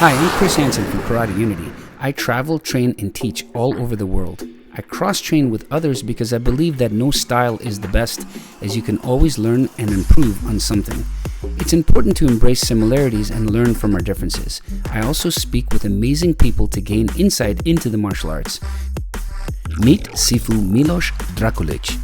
Hi, I'm Chris Hansen from Karate Unity. I travel, train, and teach all over the world. I cross-train with others because I believe that no style is the best, as you can always learn and improve on something. It's important to embrace similarities and learn from our differences. I also speak with amazing people to gain insight into the martial arts. Meet Sifu Milos Drakulic,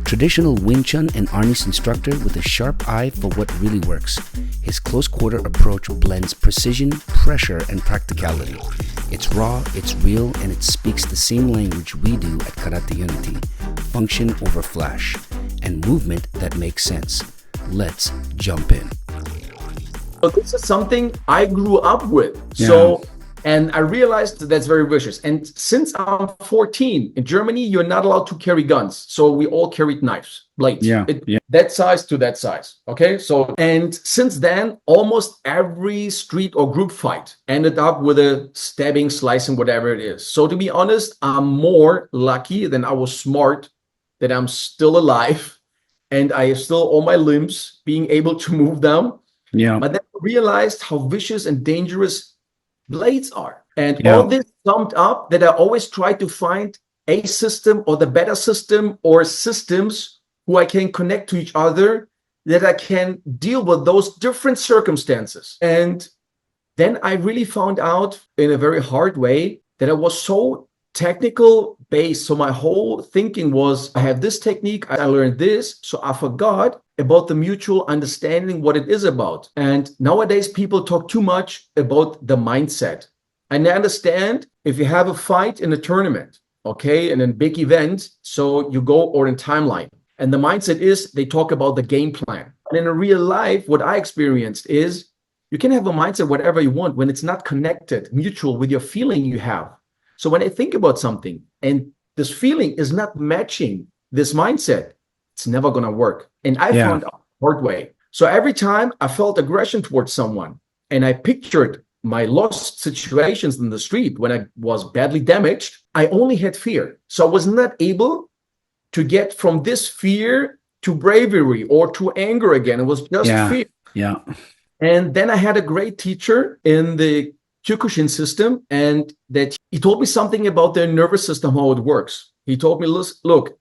traditional Wing Chun and Arnis instructor with a sharp eye for what really works. His close-quarter approach blends precision, pressure, and practicality. It's raw, it's real, and it speaks the same language we do at Karate Unity. Function over flash, and movement that makes sense. Let's jump in. So this is something I grew up with. Yeah. And I realized that's very vicious. And since I'm 14, in Germany, you're not allowed to carry guns. So we all carried knives, blades, that size to that size. Okay. And since then, almost every street or group fight ended up with a stabbing, slicing, whatever it is. So to be honest, I'm more lucky than I was smart that I'm still alive and I have still all my limbs being able to move them. Yeah. But then I realized how vicious and dangerous blades are. And all this summed up that I always try to find a system or the better system or systems who I can connect to each other, that I can deal with those different circumstances. And then I really found out in a very hard way that I was so technical based. So my whole thinking was, I have this technique, I learned this. So I forgot about the mutual understanding what it is about. And nowadays people talk too much about the mindset. And I understand if you have a fight in a tournament, okay, in a big event, so you go or in timeline. And the mindset is they talk about the game plan. And in real life, what I experienced is you can have a mindset whatever you want when it's not connected, mutual with your feeling you have. So when I think about something and this feeling is not matching this mindset, it's never going to work. And I found out the hard way. So every time I felt aggression towards someone and I pictured my lost situations in the street when I was badly damaged, I only had fear. So I was not able to get from this fear to bravery or to anger again. It was just fear. Yeah. And then I had a great teacher in the Kyokushin system, and that he told me something about their nervous system, how it works. He told me, look,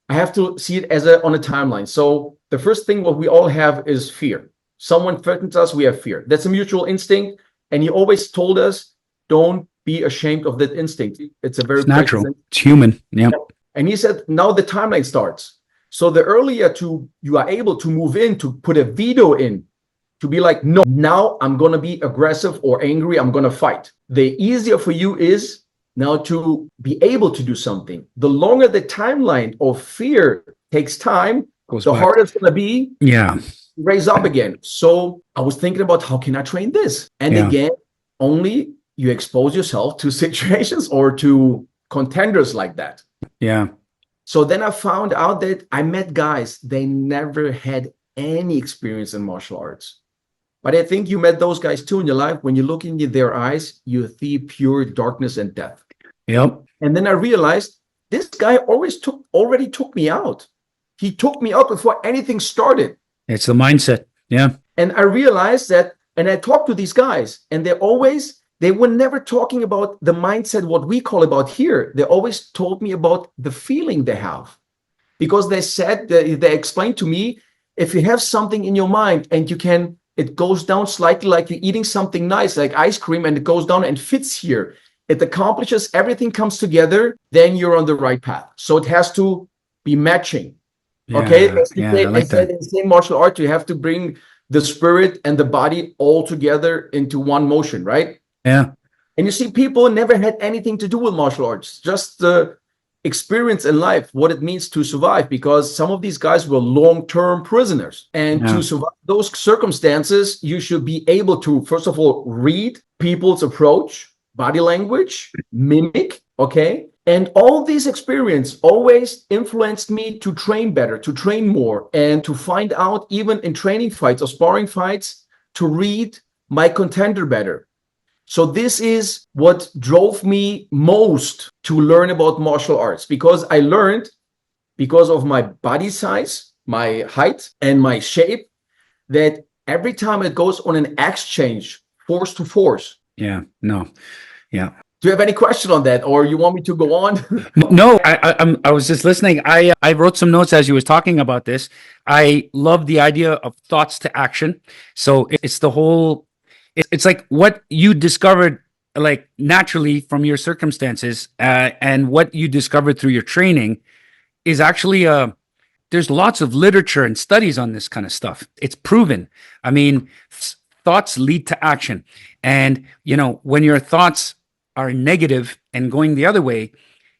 I have to see it as on a timeline. So the first thing what we all have is fear. Someone threatens us, we have fear. That's a mutual instinct. And he always told us, don't be ashamed of that instinct. It's natural. It's human. Yeah. And he said, now the timeline starts. So the earlier you are able to move in, to put a veto in, to be like, no, now I'm going to be aggressive or angry, I'm going to fight. The easier for you is now to be able to do something. The longer the timeline of fear takes time, the harder it's going to be to raise up again. So I was thinking about how can I train this? And again, only you expose yourself to situations or to contenders like that. Yeah. So then I found out that I met guys, they never had any experience in martial arts. But I think you met those guys too in your life. When you look into their eyes, you see pure darkness and death. Yep. And then I realized this guy already took me out. He took me out before anything started. It's the mindset. Yeah. And I realized that, and I talked to these guys, and they were never talking about the mindset, what we call about here. They always told me about the feeling they have. Because they said, they explained to me, if you have something in your mind and it goes down slightly like you're eating something nice, like ice cream, and it goes down and fits here. It accomplishes, everything comes together, then you're on the right path. So it has to be matching. Okay? I like that. In the same martial art, you have to bring the spirit and the body all together into one motion, right? Yeah. And you see, people never had anything to do with martial arts, just the experience in life, what it means to survive, because some of these guys were long-term prisoners. And to survive those circumstances, you should be able to, first of all, read people's approach, body language, mimic, okay? And all these experience always influenced me to train better, to train more, and to find out, even in training fights or sparring fights, to read my contender better. So this is what drove me most to learn about martial arts, because I learned, because of my body size, my height, and my shape, that every time it goes on an exchange force to force. Yeah. No. Yeah. Do you have any question on that, or you want me to go on? No, I was just listening. I wrote some notes as you was talking about this. I love the idea of thoughts to action. So it's the whole. It's like what you discovered, like naturally from your circumstances, and what you discovered through your training is actually there's lots of literature and studies on this kind of stuff. It's proven. I mean, thoughts lead to action. And, when your thoughts are negative and going the other way,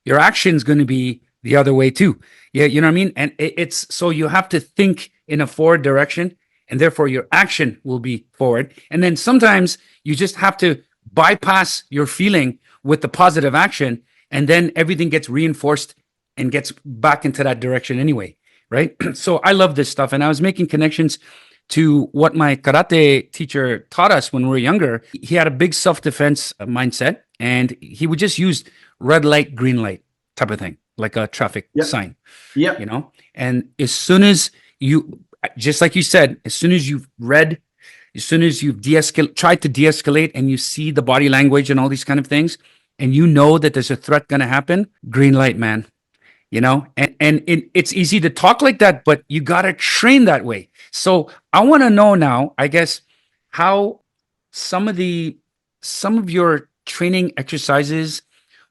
your action is going to be the other way too. Yeah. You know what I mean? And it's so you have to think in a forward direction, and therefore your action will be forward. And then sometimes you just have to bypass your feeling with the positive action, and then everything gets reinforced and gets back into that direction anyway. Right. So I love this stuff. And I was making connections to what my karate teacher taught us when we were younger. He had a big self-defense mindset, and he would just use red light, green light type of thing, like a traffic sign. Yeah. And as soon as you, just like you said, as soon as you've read, as soon as you've tried to de-escalate, and you see the body language and all these kind of things, and you know that there's a threat going to happen, green light, man. It's easy to talk like that, but you got to train that way. So I want to know now, I guess, how some of your training exercises,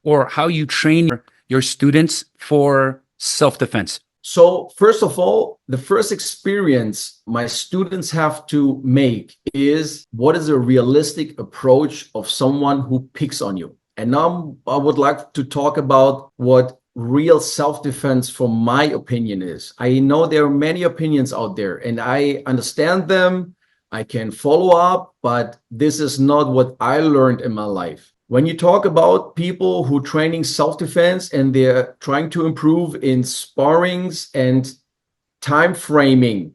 or how you train your students for self-defense. So first of all, the first experience my students have to make is, what is a realistic approach of someone who picks on you? And now I would like to talk about what real self-defense, from my opinion, is. I know there are many opinions out there, and I understand them. I can follow up, but this is not what I learned in my life. When you talk about people who training self-defense and they're trying to improve in sparrings and time framing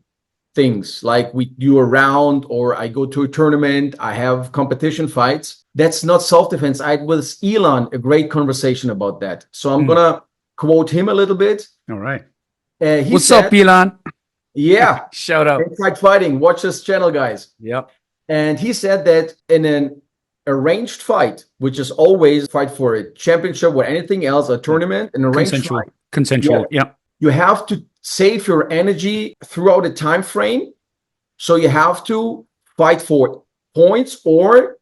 things, like we do a round, or I go to a tournament, I have competition fights, that's not self-defense. I had with Elon a great conversation about that. So I'm gonna quote him a little bit. All right. What's up, Elon? Yeah. Shout out. Inside Fighting. Watch this channel, guys. Yep. And he said that in an arranged fight, which is always fight for a championship or anything else, a tournament, an arranged fight. Consensual. Yeah. You have to save your energy throughout a time frame. So you have to fight for points, or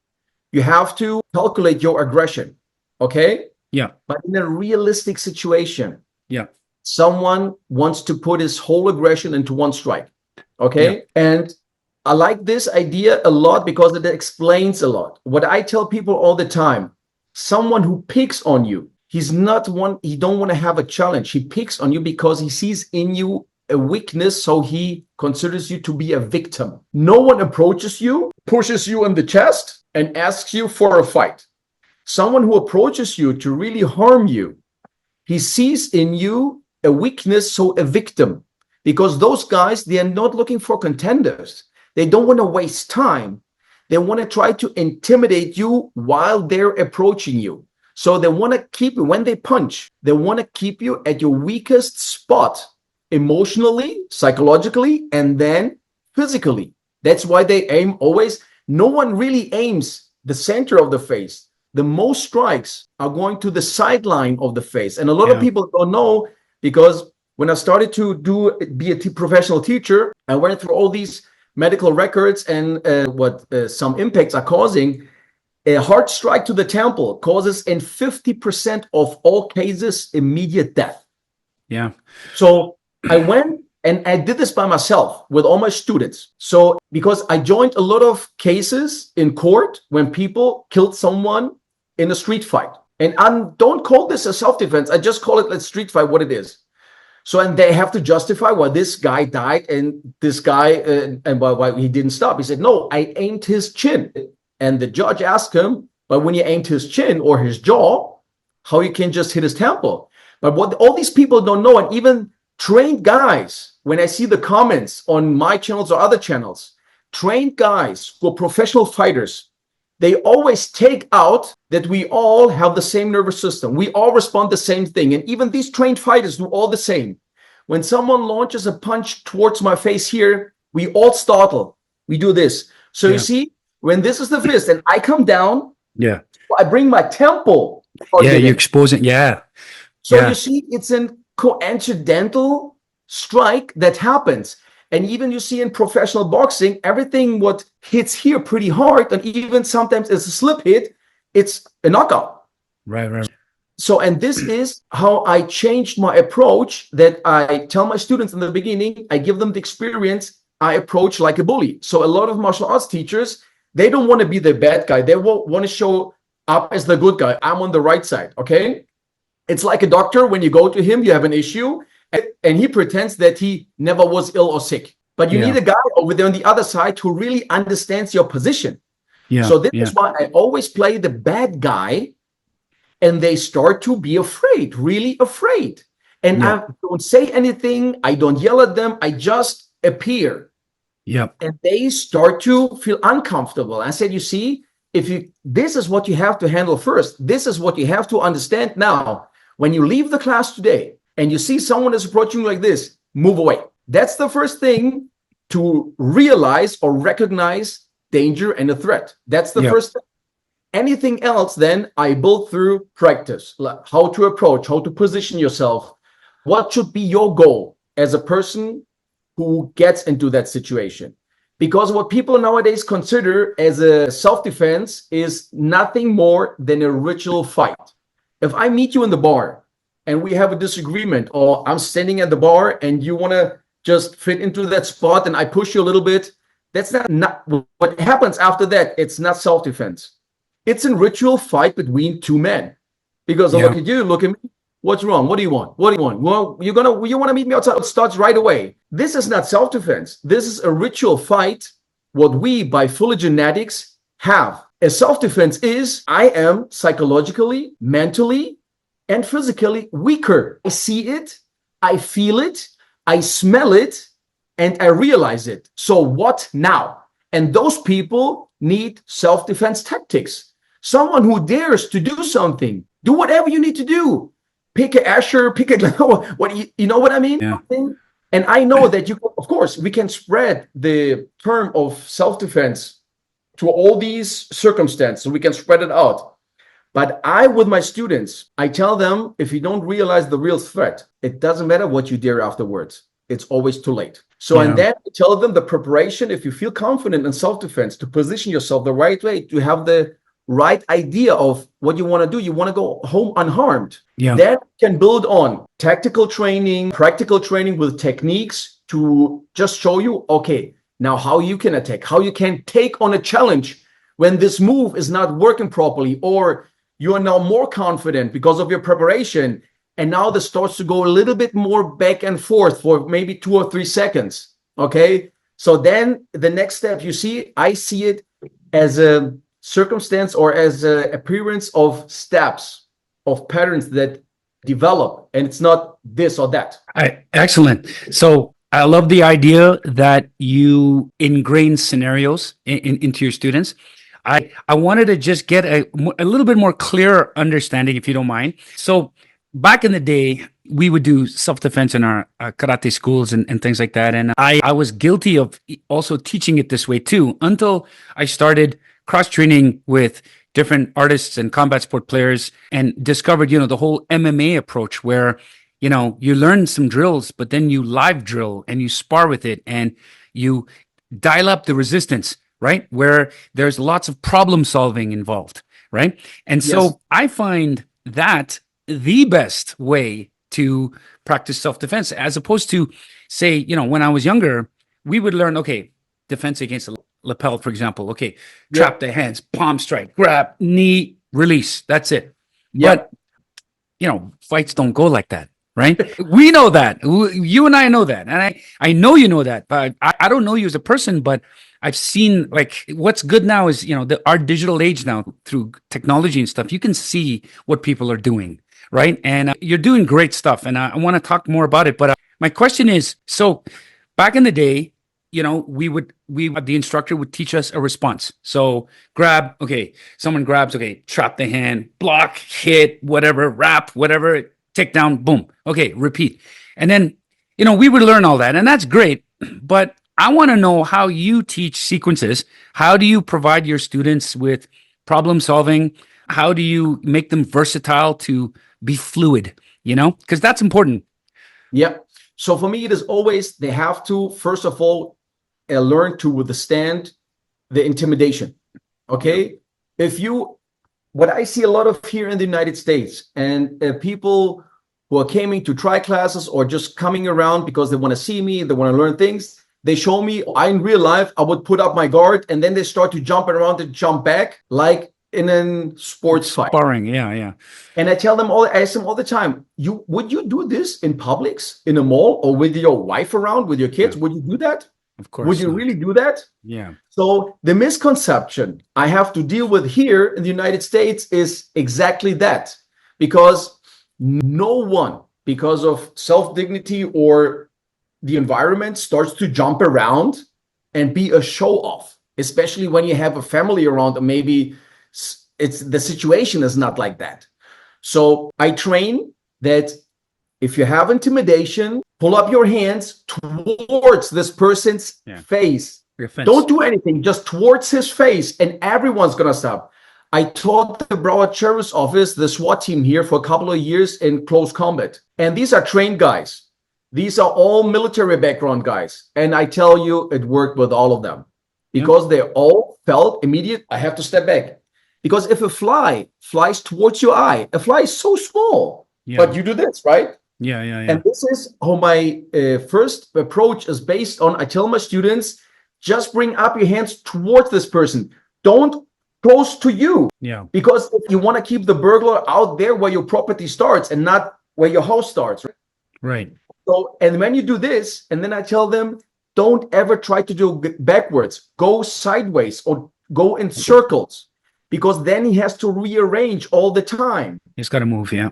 you have to calculate your aggression. Okay? Yeah. But in a realistic situation, yeah, someone wants to put his whole aggression into one strike. Okay. Yeah. And I like this idea a lot because it explains a lot. What I tell people all the time, someone who picks on you, he don't want to have a challenge. He picks on you because he sees in you a weakness, so he considers you to be a victim. No one approaches you, pushes you in the chest, and asks you for a fight. Someone who approaches you to really harm you, he sees in you a weakness, so a victim. Because those guys, they are not looking for contenders. They don't want to waste time. They want to try to intimidate you while they're approaching you. So they want to keep you, when they punch, they want to keep you at your weakest spot, emotionally, psychologically, and then physically. That's why they aim always. No one really aims the center of the face. The most strikes are going to the sideline of the face. And a lot of people don't know, because when I started to be a professional teacher, I went through all these medical records and what some impacts are causing. A hard strike to the temple causes in 50% of all cases immediate death. Yeah. So I went and I did this by myself with all my students. So because I joined a lot of cases in court when people killed someone in a street fight. And I don't call this a self-defense. I just call it a street fight, what it is. So, and they have to justify why this guy died and this guy, and why he didn't stop. He said, no, I aimed his chin. And the judge asked him, but when you aimed his chin or his jaw, how you can just hit his temple? But what all these people don't know, and even trained guys, when I see the comments on my channels or other channels, trained guys who are professional fighters, they always take out that we all have the same nervous system. We all respond the same thing. And even these trained fighters do all the same. When someone launches a punch towards my face here, we all startle. We do this. So you see, When this is the fist and I come down, Yeah. I bring my temple. Yeah, you expose it. Yeah. So you see, it's an coincidental strike that happens. And even you see in professional boxing, everything what hits here pretty hard, and even sometimes it's a slip hit, it's a knockout. Right. So, and this is how I changed my approach, that I tell my students in the beginning, I give them the experience, I approach like a bully. So a lot of martial arts teachers, they don't want to be the bad guy. They want to show up as the good guy. I'm on the right side, okay? It's like a doctor. When you go to him, you have an issue, and he pretends that he never was ill or sick. But you need a guy over there on the other side who really understands your position. So this is why I always play the bad guy, and they start to be afraid, really afraid. And I don't say anything. I don't yell at them. I just appear. And they start to feel uncomfortable. I said, you see, this is what you have to handle first. This is what you have to understand now. When you leave the class today and you see someone is approaching you like this, move away. That's the first thing, to realize or recognize danger and a threat. That's the first thing. Anything else, then I build through practice, like how to approach, how to position yourself. What should be your goal as a person who gets into that situation? Because what people nowadays consider as a self-defense is nothing more than a ritual fight. If I meet you in the bar and we have a disagreement, or I'm standing at the bar and you want to just fit into that spot and I push you a little bit, that's not what happens after that. It's not self-defense. It's a ritual fight between two men. Because I look at you, look at me. What's wrong? What do you want? What do you want? Well, you want to meet me outside? It starts right away. This is not self-defense. This is a ritual fight. What we, by phylogenetics, have. A self-defense is, I am psychologically, mentally, and physically weaker. I see it, I feel it, I smell it, and I realize it. So what now? And those people need self-defense tactics. Someone who dares to do something. Do whatever you need to do. Pick a Asher, pick a what you know what I mean? Yeah. And I know that of course, we can spread the term of self-defense to all these circumstances. We can spread it out. But with my students, I tell them, if you don't realize the real threat, it doesn't matter what you dare afterwards. It's always too late. So, and then I tell them the preparation, if you feel confident in self-defense, to position yourself the right way, to have the right idea of what you want to do. You want to go home unharmed. Then you can build on tactical training, practical training with techniques to just show you, okay, now how you can attack, how you can take on a challenge when this move is not working properly, or you are now more confident because of your preparation. And now this starts to go a little bit more back and forth for maybe 2 or 3 seconds. Okay. So then the next step, you see, I see it as a circumstance or as an appearance of steps, of patterns that develop, and it's not this or that. Excellent. So I love the idea that you ingrain scenarios into your students. I wanted to just get a little bit more clear understanding, if you don't mind. So back in the day, we would do self-defense in our karate schools and things like that. And I was guilty of also teaching it this way too, until I started cross-training with different artists and combat sport players and discovered, the whole MMA approach where, you learn some drills, but then you live drill and you spar with it and you dial up the resistance, right? Where there's lots of problem solving involved, right? And so I find that the best way to practice self-defense, as opposed to, say, when I was younger, we would learn, okay, defense against the lapel, for example. Okay, trap the hands, palm strike, grab, knee, release. That's it. But, fights don't go like that, right? We know that. You and I know that. And I know you know that. But I don't know you as a person, but I've seen, like, what's good now is, our digital age now, through technology and stuff, you can see what people are doing, right? And you're doing great stuff. And I want to talk more about it. But my question is, so back in the day, the instructor would teach us a response. So grab, okay, someone grabs, okay, trap the hand, block, hit, whatever, wrap, whatever, take down, boom. Okay, repeat. And then, we would learn all that, and that's great. But I want to know how you teach sequences. How do you provide your students with problem solving? How do you make them versatile to be fluid? Because that's important. Yeah. So for me, it is always they have to, first of all, learn to withstand the intimidation. Okay. What I see a lot of here in the United States, and people who are coming to try classes or just coming around because they want to see me, they want to learn things. They show me, in real life, I would put up my guard and then they start to jump around and jump back like in a sports fight. Sparring, yeah. And I ask them all the time, would you do this in Publix, in a mall, or with your wife around, with your kids? Yeah. Would you do that? Of course. Would you really do that? Yeah. So the misconception I have to deal with here in the United States is exactly that. Because no one, because of self-dignity or the environment, starts to jump around and be a show-off, especially when you have a family around, and maybe the situation is not like that. So I train that if you have intimidation, pull up your hands towards this person's face. Don't do anything, just towards his face, and everyone's going to stop. I taught the Broward Sheriff's Office, the SWAT team here, for a couple of years in close combat. And these are trained guys. These are all military background guys. And I tell you, it worked with all of them. Because they all felt immediate, I have to step back. Because if a fly flies towards your eye, a fly is so small, but you do this, right? Yeah. And this is how my first approach is based on. I tell my students, just bring up your hands towards this person. Don't close to you. Yeah. Because if you want to keep the burglar out there where your property starts and not where your house starts. Right. So, and when you do this, and then I tell them, don't ever try to do backwards. Go sideways or go in circles, because then he has to rearrange all the time. He's got to move, yeah.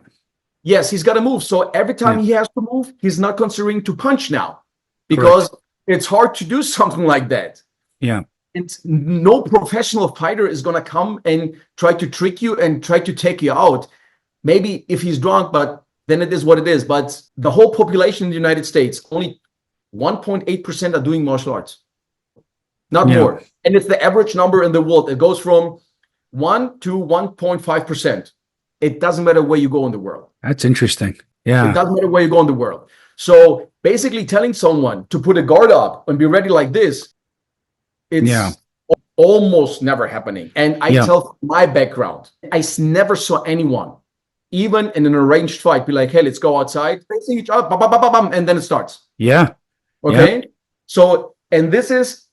Yes, he's got to move. So every time he has to move, he's not considering to punch now, because it's hard to do something like that. Yeah. And no professional fighter is going to come and try to trick you and try to take you out. Maybe if he's drunk, but then it is what it is. But the whole population in the United States, only 1.8% are doing martial arts. Not more. And it's the average number in the world. It goes from 1 to 1.5%. It doesn't matter where you go in the world. That's interesting. Yeah. It doesn't matter where you go in the world. So basically telling someone to put a guard up and be ready like this, it's almost never happening. And I tell from my background, I never saw anyone, even in an arranged fight, be like, hey, let's go outside, facing each other, and then it starts. Yeah. Okay. Yeah. So, and this is,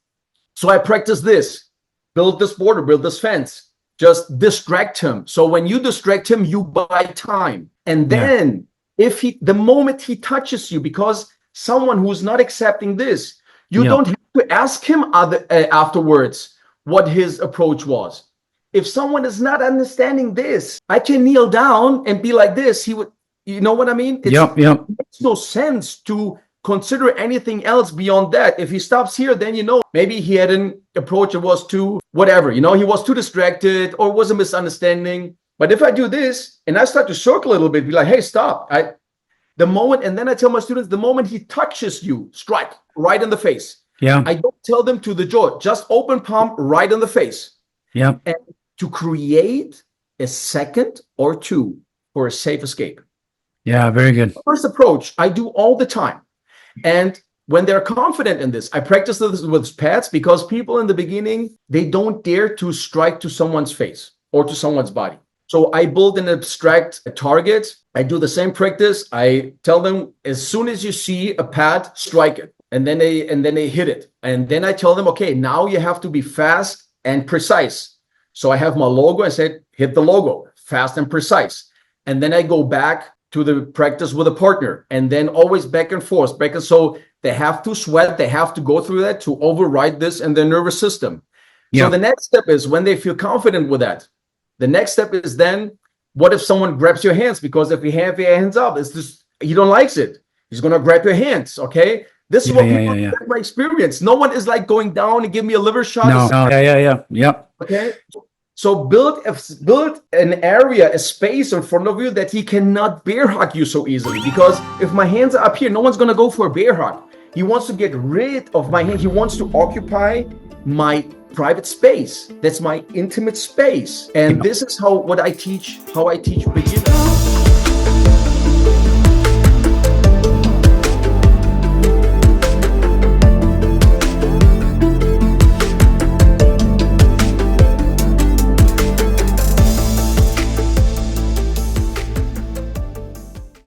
so I practice this, build this border, build this fence, just distract him. So when you distract him, you buy time. And then the moment he touches you, because someone who's not accepting this, you don't have to ask him afterwards what his approach was. If someone is not understanding this, I can kneel down and be like this. He would, you know what I mean? It makes no sense to consider anything else beyond that. If he stops here, then maybe he had an approach that was too whatever. He was too distracted or was a misunderstanding. But if I do this and I start to circle a little bit, be like, hey, stop. And then I tell my students, the moment he touches you, strike right in the face. Yeah. I don't tell them to the jaw, just open palm right in the face. Yeah. And to create a second or two for a safe escape. Yeah, very good. First approach, I do all the time. And when they're confident in this, I practice this with pets, because people in the beginning, they don't dare to strike to someone's face or to someone's body. So I build an abstract target. I do the same practice. I tell them, as soon as you see a pad, strike it. And then they hit it. And then I tell them, okay, now you have to be fast and precise. So I have my logo. I said, hit the logo, fast and precise. And then I go back to the practice with a partner, and then always back and forth. So they have to sweat. They have to go through that to override this in their nervous system. So the next step is, when they feel confident with that, the next step is then, what if someone grabs your hands? Because if you have your hands up, it's just, he don't likes it. He's going to grab your hands. Okay. This is what people my experience. No one is like going down and give me a liver shot. No. Yep. Okay. So build an area, a space in front of you that he cannot bear hug you so easily. Because if my hands are up here, no one's going to go for a bear hug. He wants to get rid of my hand. He wants to occupy my private space. That's my intimate space. And this is how I teach beginners.